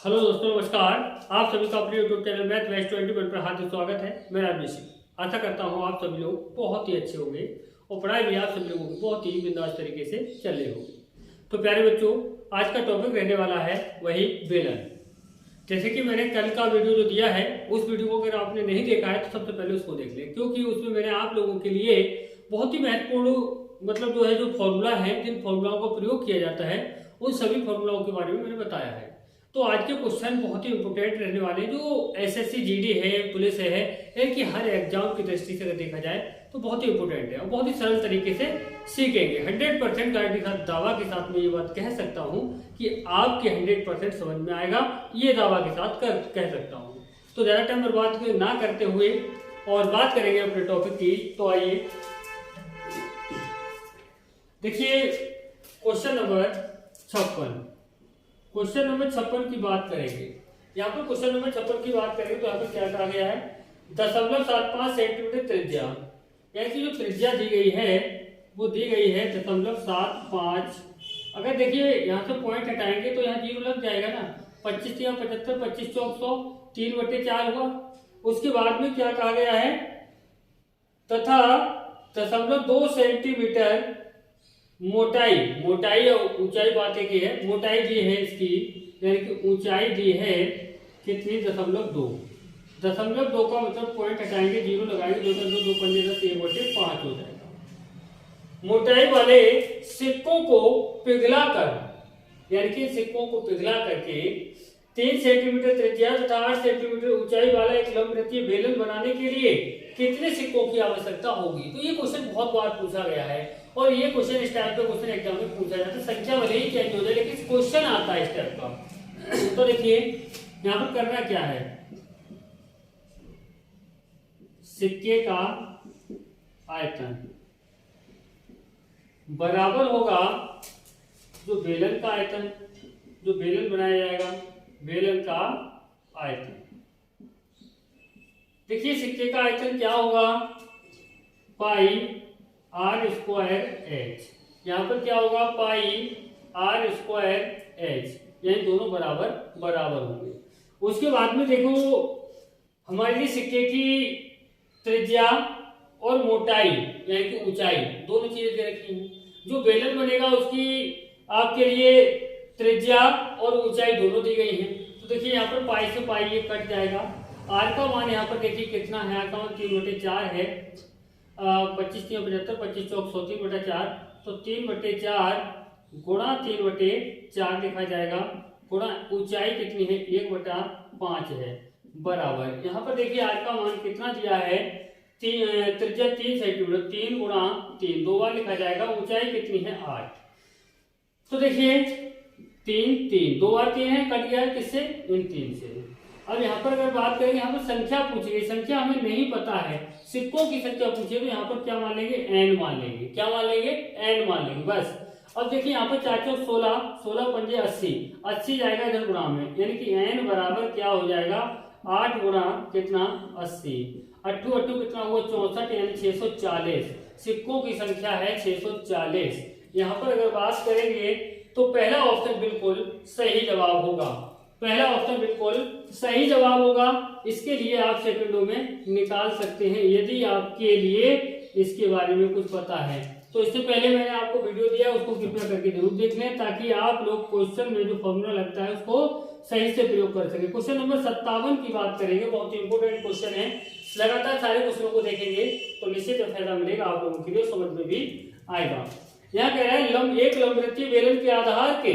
Hello दोस्तों, नमस्कार। आप सभी का अपने यूट्यूब चैनल मैथ मैच 21 पर हार्दिक स्वागत है। मैं राजेश। आशा करता हूँ आप सभी लोग बहुत ही अच्छे होंगे और पढ़ाई भी आप सभी लोगों की बहुत ही बिंदास तरीके से चल रही होगी। तो प्यारे बच्चों, आज का टॉपिक रहने वाला है वही बेलन। जैसे कि मैंने कल का वीडियो जो दिया है, उस वीडियो को अगर आपने नहीं देखा है तो सबसे पहले उसको देख लें, क्योंकि उसमें मैंने आप लोगों के लिए बहुत ही महत्वपूर्ण जो फॉर्मूला है, जिन फॉर्मूलाओं का प्रयोग किया जाता है, उन सभी फॉर्मूलाओं के बारे में मैंने बताया है। तो आज के क्वेश्चन बहुत ही इंपोर्टेंट रहने वाले हैं, जो एसएससी जीडी है, पुलिस है कि हर एग्जाम की दृष्टि से अगर देखा जाए तो बहुत ही इंपोर्टेंट है और बहुत ही सरल तरीके से सीखेंगे। 100% गारंटी के साथ, दावा के साथ मैं ये बात कह सकता हूँ कि आपके 100% समझ में आएगा, ये दावा के साथ कह सकता हूँ। तो ज्यादा टाइम बर्बाद ना करते हुए और बात करेंगे अपने टॉपिक की। तो आइए देखिए, क्वेश्चन नंबर 56 की बात करेंगे। यहाँ पर क्वेश्चन नंबर 56 की बात करेंगे तो यहाँ पर क्या कहा गया है, 0.75 सेंटीमीटर त्रिज्या, यानी जो त्रिज्या दी गई है वो दी गई है 0.75। अगर देखिए यहाँ से पॉइंट हटाएंगे तो यहाँ 0 लग जाएगा ना, 25 या 75, 25 चौक 100, 3/4 हुआ। उसके बाद में क्या कहा गया है, तथा 0.2 सेंटीमीटर मोटाई और ऊंचाई बातें की है, मोटाई दी है इसकी, यानी कि ऊंचाई दी है कितनी, 0.2 का मतलब पॉइंट हटाएंगे, 0 लगाएंगे, 2 पंजे 10, 1/5 हो जाएगा। मोटाई वाले सिक्कों को पिघलाकर, यानी कि सिक्कों को पिघला करके 3 सेंटीमीटर त्रिज्या तथा 8 सेंटीमीटर ऊंचाई वाला एक लंबवृत्तीय बेलन बनाने के लिए कितने सिक्कों की आवश्यकता होगी। तो ये क्वेश्चन बहुत बार पूछा गया है और ये क्वेश्चन इस टाइप का क्वेश्चन एग्जाम में पूछा जाता है। संख्या भले ही चेंज हो जाए लेकिन क्वेश्चन आता है इस टाइप का। तो देखिए यहाँ पर करना क्या है, सिक्के का आयतन बराबर होगा जो बेलन का आयतन, जो बेलन बनाया जाएगा, बेलन का आयतन। देखिए सिक्के का आयतन क्या होगा, पाई आर स्क्वायर एच। यहाँ पर क्या होगा, पाई आर स्क्वायर एच, यानी दोनों बराबर होंगे। उसके बाद में देखो, हमारे लिए सिक्के की त्रिज्या और मोटाई यानी कि ऊंचाई दोनों चीजें दे रखी हैं। जो बेलन बनेगा उसकी आपके लिए त्रिज्या और ऊंचाई दोनों दी गई है। तो देखिए यहाँ पर पाई से पाई ये कट जाएगा। आर का मान यहाँ पर देखिए कितना है, आर का मान 3/4 है। 25 3 75, 25 चौक 100, 3/4, तो 3/4 गुणा 3/4 लिखा जाएगा, गुणा ऊंचाई कितनी है, 1/5 है, बराबर। यहाँ पर देखिए आर का मान कितना दिया है, त्रिज्या 3 सेंटीमीटर, 3 गुणा 3, 2 बार लिखा जाएगा, ऊंचाई कितनी है 8। तो देखिए 3 2 बार 3 है, कट गया किससे, इन 3 से। अब यहाँ पर अगर बात करेंगे, यहाँ पर संख्या पूछी गई, संख्या हमें नहीं पता है, सिक्कों की संख्या पूछी है, तो यहाँ पर क्या मान लेंगे, n मान लेंगे। क्या मान लेंगे, n मान लेंगे, बस। अब देखिए यहाँ पर 4 चौक 16, 16 पंजे 80, 80 जाएगा इधर गुणा में, यानी कि n बराबर क्या हो जाएगा, 8 गुणा कितना, 80, 8 कितना हुआ, 64, यानी 640। सिक्कों की संख्या है 640। यहाँ पर अगर बात करेंगे तो पहला ऑप्शन बिल्कुल सही जवाब होगा, पहला ऑप्शन बिल्कुल सही जवाब होगा। इसके लिए आप सेकंडों में निकाल सकते हैं यदि आपके लिए इसके बारे में कुछ पता है। तो इससे पहले मैंने आपको वीडियो दिया, उसको कृपया करके जरूर देख लें, ताकि आप लोग क्वेश्चन में जो फॉर्मूला लगता है उसको सही से प्रयोग कर सके। क्वेश्चन नंबर 57 की बात करेंगे, बहुत ही इंपोर्टेंट क्वेश्चन है। लगातार सारे क्वेश्चनों को देखेंगे तो निश्चित फायदा मिलेगा आप लोगों के लिए, समझ में भी आएगा। यहाँ कह रहा है, एक लंबवृत्तीय बेलन के आधार के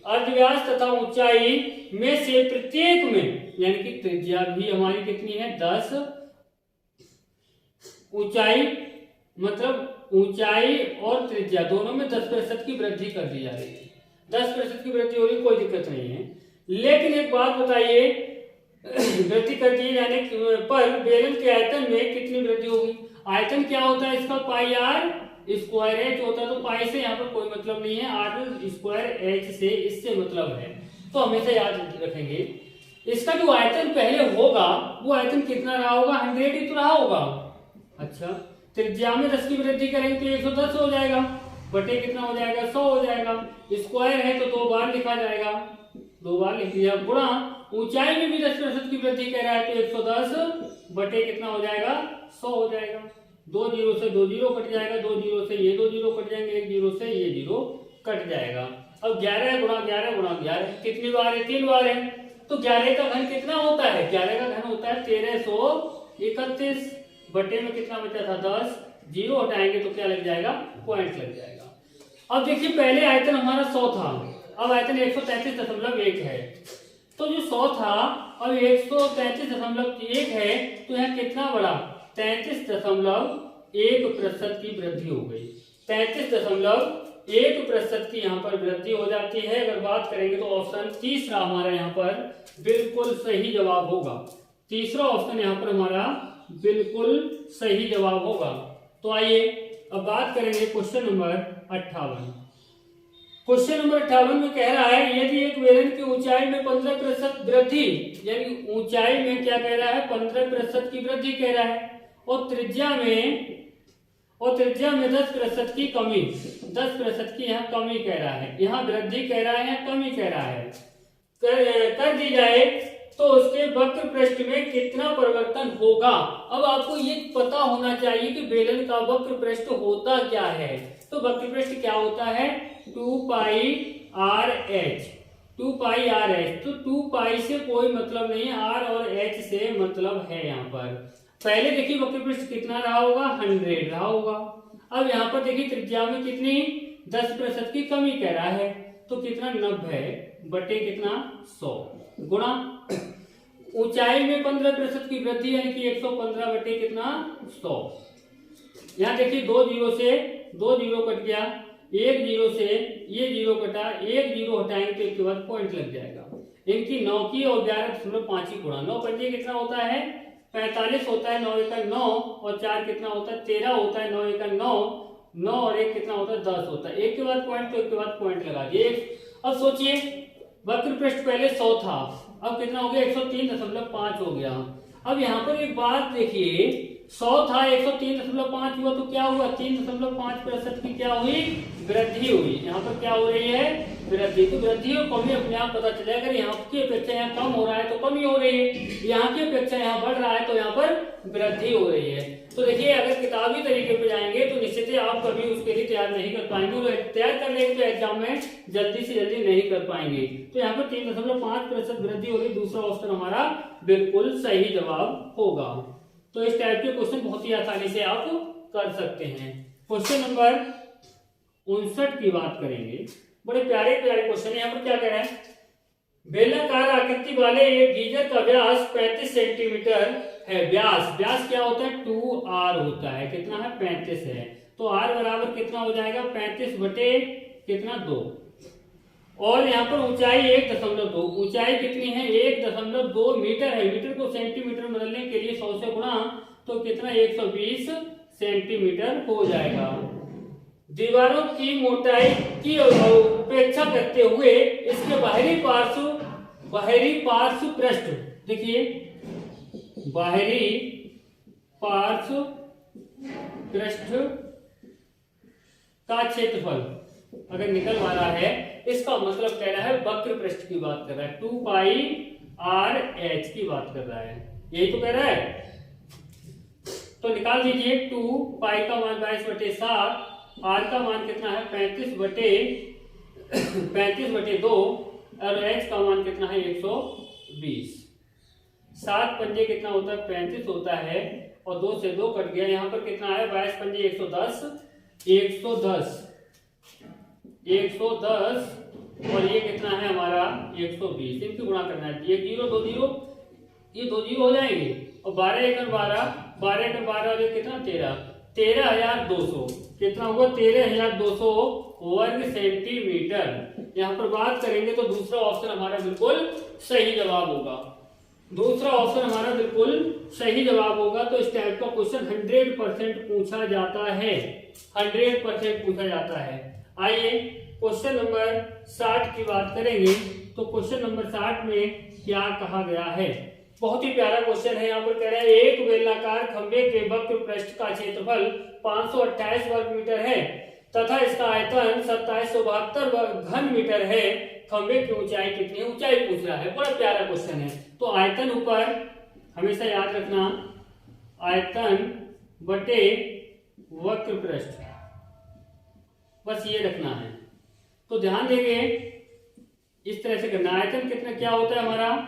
अर्धव्यास तथा ऊंचाई में से प्रत्येक में, यानी कि त्रिज्या भी हमारी कितनी है, 10, ऊंचाई मतलब ऊंचाई और त्रिज्या दोनों में 10% की वृद्धि कर दी जा रही है। 10% की वृद्धि हो रही, कोई दिक्कत नहीं है। लेकिन एक बात बताइए, वृद्धि कर दी जाने पर बेलन के आयतन में कितनी वृद्धि होगी। आयतन क्या होता है इसका, पाई आर स्क्वायर एच होता है, तो पाई से यहाँ पर कोई मतलब नहीं है, आर स्क्वायर एच से इससे मतलब है, तो हमेशा याद रखेंगे। इसका जो आयतन पहले होगा वो आयतन कितना रहा होगा, 100 ही तो रहा होगा। अच्छा, त्रिज्या में 10 की वृद्धि करेंगे तो 110 हो जाएगा, बटे कितना हो जाएगा, 100 हो जाएगा। स्क्वायर है तो 2 बार लिखा जाएगा, 2 बार लिख दिया, गुणा ऊंचाई में भी 10% की वृद्धि कह रहा है तो 110 बटे कितना हो जाएगा 100 हो जाएगा। 2 जीरो से 2 जीरो कट जाएगा, 2 जीरो से ये 2 जीरो कट जाएंगे, 1 जीरो से ये जीरो कट जाएगा। अब 11 गुणा 11 गुणा 11 कितनी बार है 3 बार है, तो 11 का घन कितना होता है, 11 का घन होता है 1331 बटे में कितना बचा था 10, जीरो हटाएंगे तो क्या लग जाएगा पॉइंट लग जाएगा। अब देखिए पहले आयतन हमारा 100 था, अब आयतन 133.1 है, तो जो 100 था अब 133.1 है, तो यहाँ कितना बढ़ा 33.1% की वृद्धि हो गई। 33.1% की यहाँ पर वृद्धि हो जाती है। अगर बात करेंगे तो ऑप्शन तीसरा हमारा यहाँ पर बिल्कुल सही जवाब होगा। तीसरा ऑप्शन यहाँ पर हमारा बिल्कुल सही जवाब होगा। तो आइए अब बात करेंगे क्वेश्चन नंबर 58। क्वेश्चन नंबर 58 में कह रहा है यदि एक बेलन की ऊंचाई में 15% वृद्धि, यानी ऊंचाई में क्या कह रहा है 15% की वृद्धि कह रहा है, और त्रिज्या में 10% की कमी, 10% की यहाँ कमी कह रहा है, यहाँ वृद्धि कह रहा है या कमी कह रहा है, कर दी जाए तो उसके वक्र पृष्ठ में कितना परिवर्तन होगा। अब आपको ये पता होना चाहिए कि बेलन का वक्र पृष्ठ होता क्या है। तो वक्र पृष्ठ क्या होता है 2 पाई आर एच, 2 पाई आर एच। तो 2 पाई से कोई मतलब नहीं है, आर और एच से मतलब है। यहाँ पर पहले देखिए वक्र पृष्ठ कितना रहा होगा 100 रहा होगा। अब यहाँ पर देखिए त्रिज्या में कितनी 10% की कमी कह रहा है, तो कितना 90 बटे कितना 100 गुणा ऊंचाई में 15% की वृद्धि यानी कि 115 बटे कितना 100। यहाँ देखिए 2 जीरो से 2 जीरो कट गया, 1 जीरो से ये जीरो कटा, 1 जीरो हटाएंगे तो इसके बाद पॉइंट लग जाएगा। इनकी 9 की और 11.5 की गुणा, 9 पंजे कितना होता है 45 होता है, 9 एका 9 और 4 कितना होता है 13 होता है, 9 एका 9, 9 और 1 कितना होता है 10 होता है। एक के बाद पॉइंट तो एक के बाद पॉइंट लगा दिए। अब सोचिए वक्र पृष्ठ पहले 100 था, अब कितना हो गया 103.5 हो गया। अब यहाँ पर एक बात देखिए 100 था 103.5 हुआ तो क्या हुआ 3.5% की क्या हुई वृद्धि हुई। यहाँ पर क्या हो रही है वृद्धि। तो वृद्धि और कमी अपने आप पता चले, अगर यहाँ की अपेक्षा यहाँ कम हो रहा है तो कमी हो रही है, यहाँ की अपेक्षा यहाँ बढ़ रहा है तो यहाँ पर वृद्धि हो रही है। तो देखिए अगर किताबी तरीके पे जाएंगे तो निश्चित ही आप कभी उसके लिए तैयार नहीं कर पाएंगे, और तैयार कर लेंगे तो एग्जाम में जल्दी से जल्दी नहीं कर पाएंगे। तो यहाँ पर 3.5% वृद्धि हो रही, दूसरा ऑप्शन हमारा बिल्कुल सही जवाब होगा। तो इस टाइप के क्वेश्चन बहुत ही आसानी से आप कर सकते हैं। क्वेश्चन नंबर 59 की बात करेंगे, बड़े प्यारे प्यारे क्वेश्चन है। यहाँ पर क्या कह रहा है बेलनाकार आकृति वाले एक गीजर का व्यास 35 सेंटीमीटर है। व्यास क्या होता है 2r होता है, कितना है 35 है, तो r बराबर कितना हो जाएगा 35 बटे कितना 2, और यहाँ पर ऊंचाई 1.2, ऊंचाई कितनी है 1.2 मीटर है। मीटर को सेंटीमीटर में बदलने के लिए 100 से गुणा तो कितना 120 सेंटीमीटर हो जाएगा। दीवारों की मोटाई की उपेक्षा करते हुए इसके बाहरी पार्श्व पृष्ठ, देखिए बाहरी पार्श्व पृष्ठ का क्षेत्रफल अगर निकल वाला है, इसका मतलब कह रहा है वक्र पृष्ठ की बात कर रहा है, 2 पाई आर एच की बात कर रहा है, यही तो कह रहा है। तो निकाल दीजिए 2 पाई का मान 22/7, आर का मान कितना है 35 बटे 2 और एच का मान कितना है 120। 7 पंजे कितना होता है 35 होता है, और 2 से 2 कट गया, यहाँ पर कितना है 22 पंजे 110 और ये कितना है हमारा 120। इनकी गुणा करना है, ये 0 2 0 ये 2 0 हो जाएंगे, और 12 एकड़ 12 और ये कितना 13,200 कितना होगा 13,200 वर्ग सेंटीमीटर। यहाँ पर बात करेंगे तो दूसरा ऑप्शन हमारा बिल्कुल सही जवाब होगा, दूसरा ऑप्शन हमारा बिल्कुल सही जवाब होगा। तो इस टाइप का क्वेश्चन 100% पूछा जाता है, 100% पूछा जाता है। आइए क्वेश्चन नंबर 60 की बात करेंगे। तो क्वेश्चन नंबर 60 में क्या कहा गया है, बहुत ही प्यारा क्वेश्चन है। यहाँ पर कह रहा है एक बेलनाकार खंभे के वक्र पृष्ठ का क्षेत्रफल 528 वर्ग मीटर है। तथा इसका आयतन 2772 घन मीटर है। खंबे की ऊंचाई कितनी है, ऊंचाई पूछ रहा है। बड़ा प्यारा क्वेश्चन है। तो आयतन ऊपर हमेशा याद रखना, आयतन बटे वक्र पृष्ठ, बस ये रखना है। तो ध्यान देंगे इस तरह से करना। आयतन कितना क्या होता है हमारा,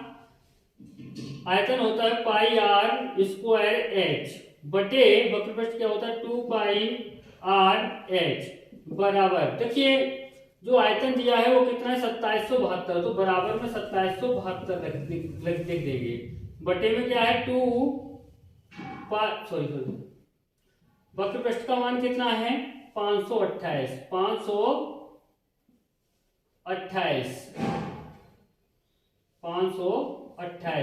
आयतन होता है पाई आर स्क्वायर एच बटे वक्र पृष्ठ क्या होता है 2 पाई आर एच बराबर, देखिए जो आयतन दिया है वो कितना है 2772, तो बराबर में 2772 रख देंगे। बटे में क्या है 2 सॉरी वक्र पृष्ठ का मान कितना है 528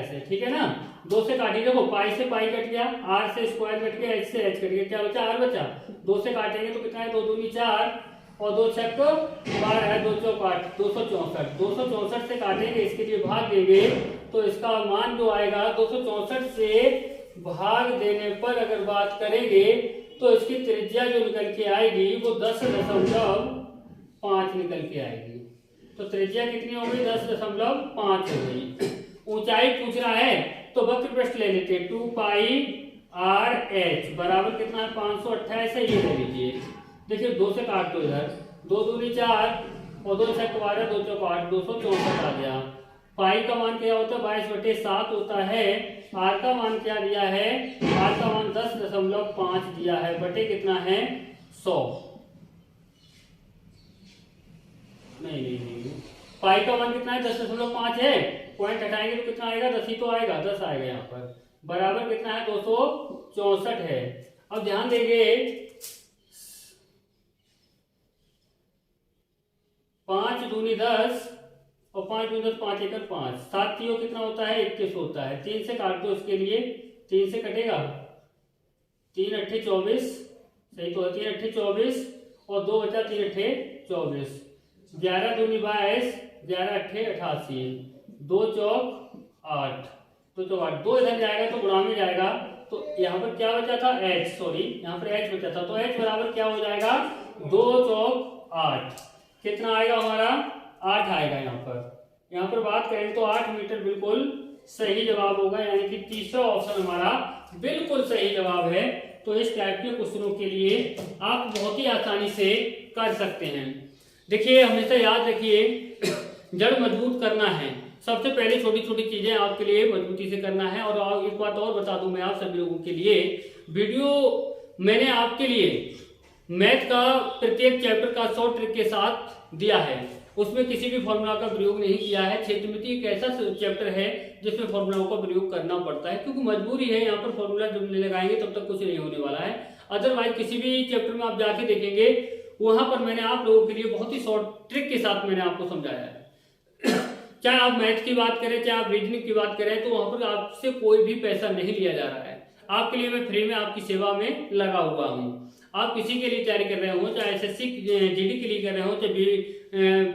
है, ठीक है ना। 2 से काटिए, देखो पाई से पाई कट गया, आर से स्क्वायर कट गया, एच से एच कट गया, क्या बचा आर बचा। 2 से काटेंगे तो कितना है 2 दूनी 4 और 2 छक 12 है, 2 चौक 8, 264 से काटेंगे, इसके लिए भाग देंगे तो इसका मान जो आएगा 264 से भाग देने पर अगर बात करेंगे तो इसकी त्रिज्या जो निकल के आएगी वो 10.5 निकल के आएगी। तो त्रिज्या कितनी हो गई 10.5 हो गई। ऊंचाई पूछ रहा है तो वक्र पृष्ठ ले लेते हैं 2 पाई आर एच बराबर कितना है 528 है, ये ले लीजिए। देखिए 2 से काट दो, इधर 2 दूनी 4 और 2 छक 12, 2 चौक 8, 264 आ गया। पाई का मान क्या होता है 22/7 होता है। आर का मान क्या दिया है, आर का मान 10.5 दिया है, बटे कितना है 100। नहीं पाई का मान कितना है 10.5 है, पॉइंट हटाएंगे तो कितना आएगा 10 ही तो आएगा, 10 आएगा यहाँ पर। बराबर कितना है 264 है। अब ध्यान देंगे 5 दूनी 10 और 5 दूनी 10 5 एकड़ 5, 7 तीनों कितना होता है 21 होता है। 3 से काट दो, इसके लिए 3 से कटेगा 3 अट्ठे 24, सही तो है 3 अट्ठे 24 और 2 बचा 3 अट्ठे 24, 11 दूनी 22, 11 अट्ठे 88, 2 चौक 8, 2 चौक 8, 2 इधर जाएगा तो गुणा में जाएगा, तो यहाँ पर क्या बचा था h, सॉरी यहाँ पर h बचा था, तो h बराबर क्या हो जाएगा 2 चौक 8, कितना आएगा हमारा 8 आएगा। यहाँ पर बात करें तो 8 मीटर बिल्कुल सही जवाब होगा, यानी कि तीसरा ऑप्शन हमारा बिल्कुल सही जवाब है। तो इस टाइप के क्वेश्चनों के लिए आप बहुत ही आसानी से कर सकते हैं। देखिए हमेशा याद रखिए जड़ मजबूत करना है, सबसे पहले छोटी छोटी चीजें आपके लिए मजबूती से करना है। और एक बात और बता दूं मैं आप सभी लोगों के लिए, वीडियो मैंने आपके लिए मैथ का प्रत्येक चैप्टर का शॉर्ट ट्रिक के साथ दिया है, उसमें किसी भी फॉर्मूला का प्रयोग नहीं किया है। क्षेत्रमिति एक ऐसा चैप्टर है जिसमें फॉर्मूलाओं का प्रयोग करना पड़ता है, क्योंकि मजबूरी है, यहाँ पर फॉर्मूला जब नहीं लगाएंगे तब तक कुछ नहीं होने वाला है। अदरवाइज किसी भी चैप्टर में आप जाके देखेंगे वहां पर मैंने आप लोगों के लिए बहुत ही शॉर्ट ट्रिक के साथ मैंने आपको समझाया है। चाहे आप मैथ की बात करें, चाहे आप रीजनिंग की बात करें, तो वहां पर आपसे कोई भी पैसा नहीं लिया जा रहा है। आपके लिए मैं फ्री में आपकी सेवा में लगा हुआ हूँ। आप किसी के लिए तैयारी कर रहे हो, चाहे एसएससी जीडी के लिए कर रहे हो, चाहे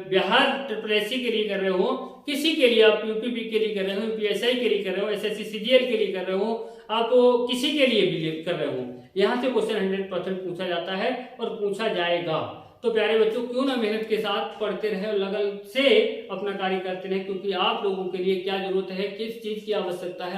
बिहार SSSC के लिए कर रहे हो, किसी के लिए आप यूपीपी के लिए कर रहे हो, यूपीएसआई के लिए कर रहे हो, एसएससी सीजीएल के लिए कर रहे हो, आप किसी के लिए भी कर रहे हो, यहाँ से क्वेश्चन 100% पूछा जाता है और पूछा जाएगा। तो प्यारे बच्चों क्यों ना मेहनत के साथ पढ़ते रहे और लगन से अपना कार्य करते रहे, क्योंकि आप लोगों के लिए क्या जरूरत है, किस चीज की आवश्यकता है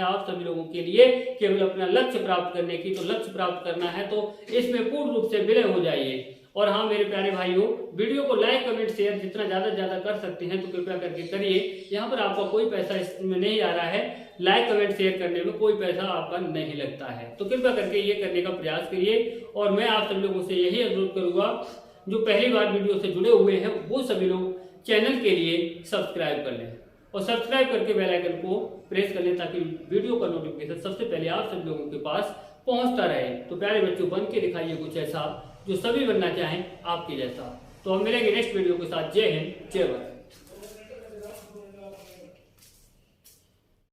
आप सभी लोगों के लिए केवल अपना लक्ष्य प्राप्त करने की। तो लक्ष्य प्राप्त करना है तो इसमें पूर्ण रूप से विलय हो जाइए। और हाँ मेरे प्यारे भाइयों, वीडियो को लाइक कमेंट शेयर जितना ज्यादा कर सकते हैं तो कृपया करके करिए। यहाँ पर आपका कोई पैसा इसमें नहीं आ रहा है, लाइक कमेंट शेयर करने में कोई पैसा आपका नहीं लगता है, तो कृपया करके ये करने का प्रयास करिए। और मैं आप सभी लोगों से यही अनुरोध करूंगा, जो पहली बार वीडियो से जुड़े हुए हैं वो सभी लोग चैनल के लिए सब्सक्राइब कर लें और सब्सक्राइब करके बेल आइकन को प्रेस कर लें, ताकि वीडियो का नोटिफिकेशन सबसे पहले आप सभी लोगों के पास पहुंचता रहे। तो प्यारे बच्चों बन के दिखाइए कुछ ऐसा जो सभी बनना चाहें आपके जैसा। तो हम मिलेंगे नेक्स्ट वीडियो के साथ। जय हिंद, जय भारत।